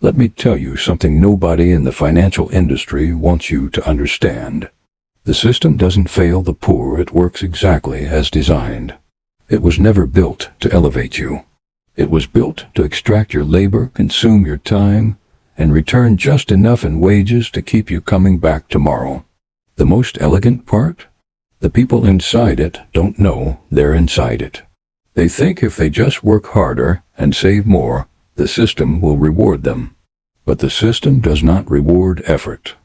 Let me tell you something nobody in the financial industry wants you to understand. The system doesn't fail the poor, it works exactly as designed. It was never built to elevate you. It was built to extract your labor, consume your time, and return just enough in wages to keep you coming back tomorrow. The most elegant part? The people inside it don't know they're inside it. They think if they just work harder and save more, the system will reward them. But the system does not reward effort.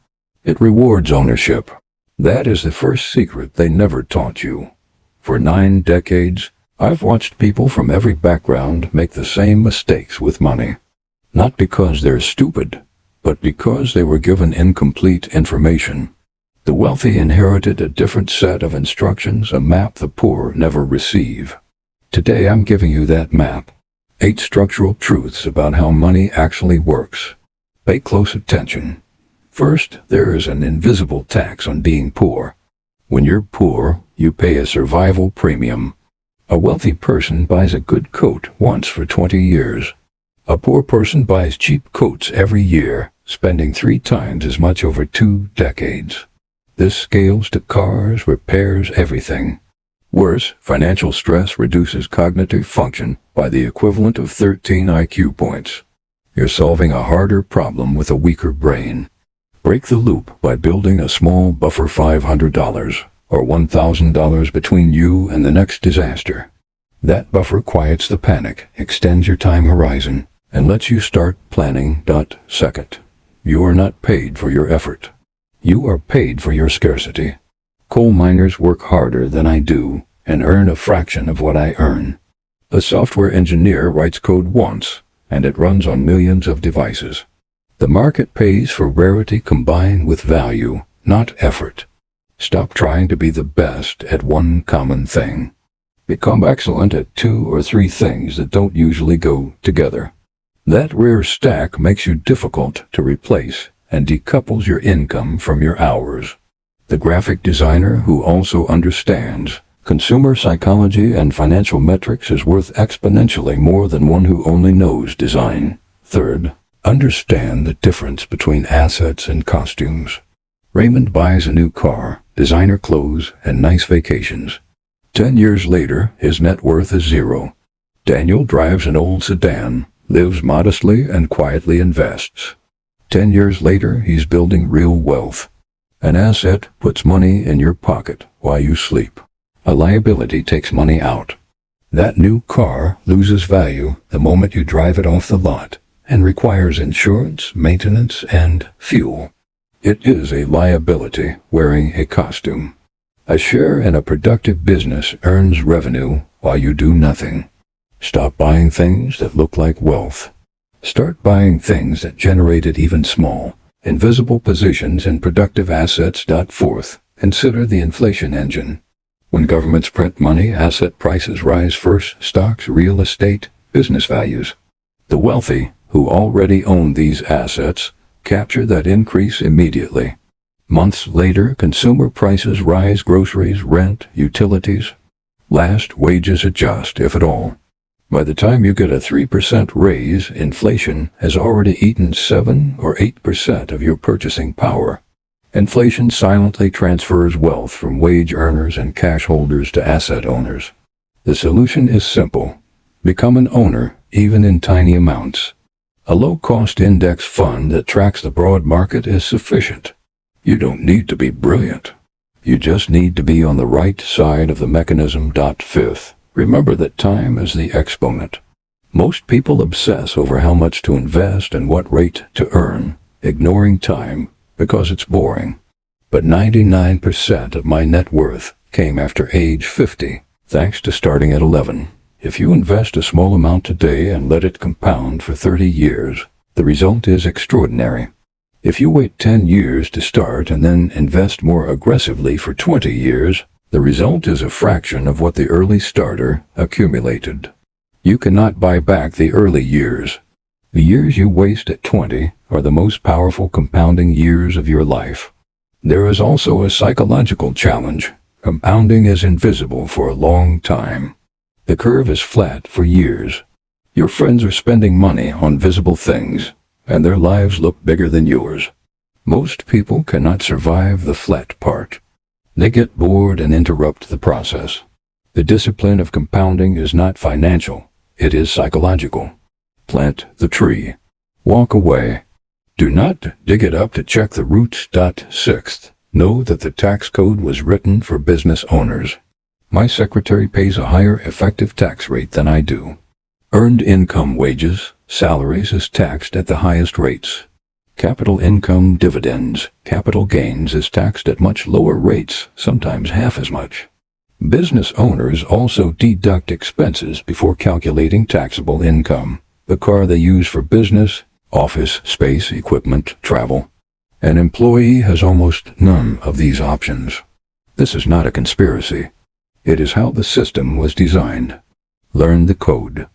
It rewards ownership. That is the first secret they never taught you. For 9 decades, I've watched people from every background make the same mistakes with money. Not because they're stupid, but because they were given incomplete information. The wealthy inherited a different set of instructions, a map the poor never receive. Today I'm giving you that map. 8 structural truths about how money actually works. Pay close attention. First, there is an invisible tax on being poor. When you're poor, you pay a survival premium. A wealthy person buys a good coat once for 20 years. A poor person buys cheap coats every year, spending 3 times as much over 2 decades. This scales to cars, repairs, everything. Worse, financial stress reduces cognitive function by the equivalent of 13 IQ points. You're solving a harder problem with a weaker brain. Break the loop by building a small buffer, $500 or $1,000 between you and the next disaster. That buffer quiets the panic, extends your time horizon, and lets you start planning. Second, you are not paid for your effort. You are paid for your scarcity. Coal miners work harder than I do and earn a fraction of what I earn. A software engineer writes code once, and it runs on millions of devices. The market pays for rarity combined with value, not effort. Stop trying to be the best at one common thing. Become excellent at 2 or 3 things that don't usually go together. That rare stack makes you difficult to replace and decouples your income from your hours. The graphic designer who also understands consumer psychology and financial metrics is worth exponentially more than one who only knows design. Third, understand the difference between assets and costumes. Raymond buys a new car, designer clothes, and nice vacations. 10 years later, his net worth is 0. Daniel drives an old sedan, lives modestly, and quietly invests. 10 years later, he's building real wealth. An asset puts money in your pocket while you sleep. A liability takes money out. That new car loses value the moment you drive it off the lot and requires insurance, maintenance, and fuel. It is a liability wearing a costume. A share in a productive business earns revenue while you do nothing. Stop buying things that look like wealth. Start buying things that generate it, even small, invisible positions in productive assets. Fourth, consider the inflation engine. When governments print money, asset prices rise first: stocks, real estate, business values. The wealthy, who already own these assets, capture that increase immediately. Months later, consumer prices rise: groceries, rent, utilities. Last, wages adjust, if at all. By the time you get a 3% raise, inflation has already eaten 7 or 8% of your purchasing power. Inflation silently transfers wealth from wage earners and cash holders to asset owners. The solution is simple. Become an owner, even in tiny amounts. A low-cost index fund that tracks the broad market is sufficient. You don't need to be brilliant. You just need to be on the right side of the mechanism. Fifth, remember that time is the exponent. Most people obsess over how much to invest and what rate to earn, ignoring time because it's boring. But 99% of my net worth came after age 50, thanks to starting at 11. If you invest a small amount today and let it compound for 30 years, the result is extraordinary. If you wait 10 years to start and then invest more aggressively for 20 years, the result is a fraction of what the early starter accumulated. You cannot buy back the early years. The years you waste at 20 are the most powerful compounding years of your life. There is also a psychological challenge. Compounding is invisible for a long time. The curve is flat for years. Your friends are spending money on visible things. and their lives look bigger than yours. Most people cannot survive the flat part. They get bored and interrupt the process. The discipline of compounding is not financial, it is psychological. Plant the tree. Walk away. Do not dig it up to check the roots. Sixth, know that the tax code was written for business owners. My secretary pays a higher effective tax rate than I do. Earned income wages, salaries is taxed at the highest rates. Capital income dividends, capital gains is taxed at much lower rates, sometimes half as much. Business owners also deduct expenses before calculating taxable income. The car they use for business, office space, equipment, travel. An employee has almost none of these options. This is not a conspiracy. It is how the system was designed. Learn the code.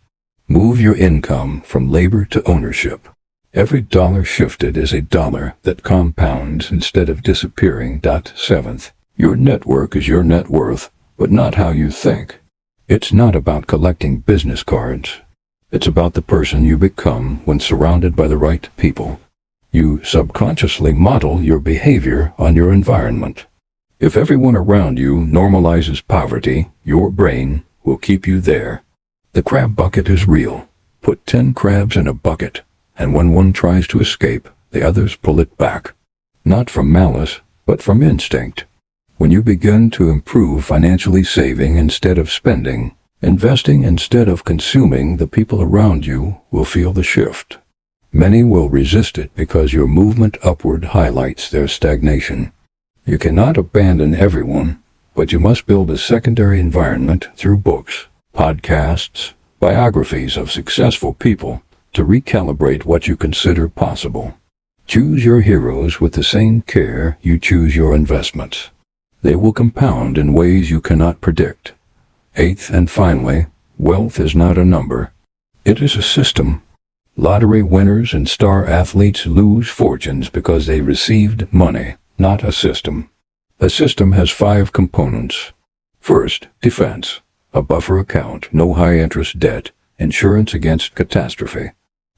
Move your income from labor to ownership. Every dollar shifted is a dollar that compounds instead of disappearing. Seventh, your network is your net worth, but not how you think. It's not about collecting business cards. It's about the person you become when surrounded by the right people. You subconsciously model your behavior on your environment. If everyone around you normalizes poverty, your brain will keep you there. The crab bucket is real. Put 10 crabs in a bucket, and when one tries to escape, the others pull it back. Not from malice, but from instinct. When you begin to improve financially, saving instead of spending, investing instead of consuming, the people around you will feel the shift. Many will resist it because your movement upward highlights their stagnation. You cannot abandon everyone, but you must build a secondary environment through books, podcasts, biographies of successful people to recalibrate what you consider possible. Choose your heroes with the same care you choose your investments. They will compound in ways you cannot predict. Eighth and finally, wealth is not a number. It is a system. Lottery winners and star athletes lose fortunes because they received money, not a system. A system has 5 components. First, defense. A buffer account, no high-interest debt, insurance against catastrophe.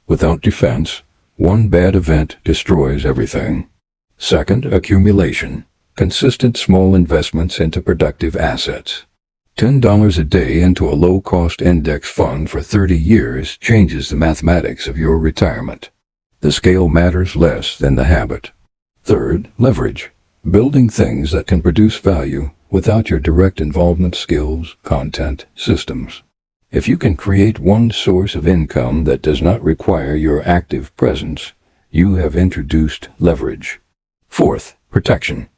Without defense, one bad event destroys everything. Second, accumulation. Consistent small investments into productive assets. $10 a day into a low-cost index fund for 30 years changes the mathematics of your retirement. The scale matters less than the habit. Third, leverage. Building things that can produce value without your direct involvement, skills, content, systems. If you can create one source of income that does not require your active presence, you have introduced leverage. Fourth, protection.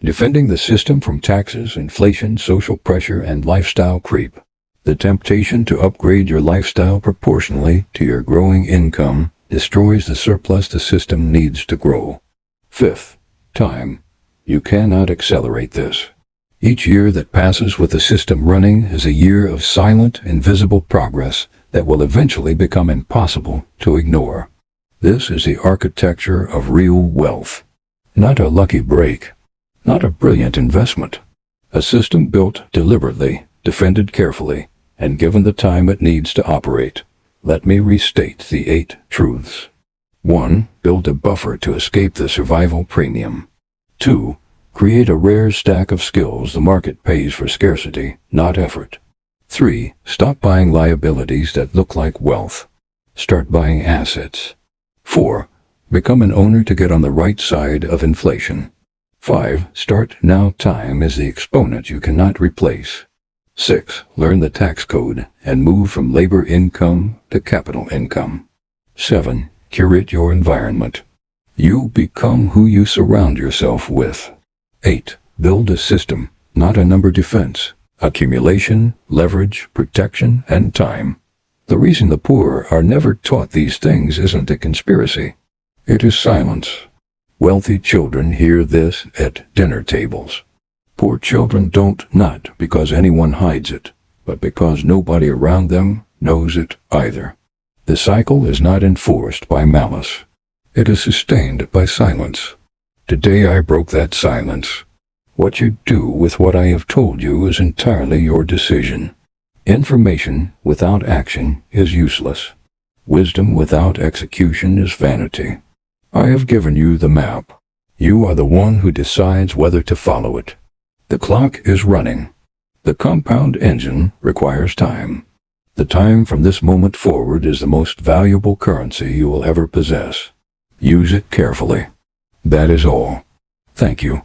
Defending the system from taxes, inflation, social pressure, and lifestyle creep. The temptation to upgrade your lifestyle proportionally to your growing income destroys the surplus the system needs to grow. Fifth, time. You cannot accelerate this. Each year that passes with the system running is a year of silent, invisible progress that will eventually become impossible to ignore. This is the architecture of real wealth. Not a lucky break. Not a brilliant investment. A system built deliberately, defended carefully, and given the time it needs to operate. Let me restate the 8 truths. 1. Build a buffer to escape the survival premium. 2. Create a rare stack of skills the market pays for scarcity, not effort. 3. Stop buying liabilities that look like wealth. Start buying assets. 4. Become an owner to get on the right side of inflation. 5. Start now. Time is the exponent you cannot replace. 6. Learn the tax code and move from labor income to capital income. 7. Curate your environment. You become who you surround yourself with. 8. Build a system, not a number defense. Accumulation, leverage, protection, and time. The reason the poor are never taught these things isn't a conspiracy. It is silence. Wealthy children hear this at dinner tables. Poor children don't, not because anyone hides it, but because nobody around them knows it either. The cycle is not enforced by malice. It is sustained by silence. Today I broke that silence. What you do with what I have told you is entirely your decision. Information without action is useless. Wisdom without execution is vanity. I have given you the map. You are the one who decides whether to follow it. The clock is running. The compound engine requires time. The time from this moment forward is the most valuable currency you will ever possess. Use it carefully. That is all. Thank you.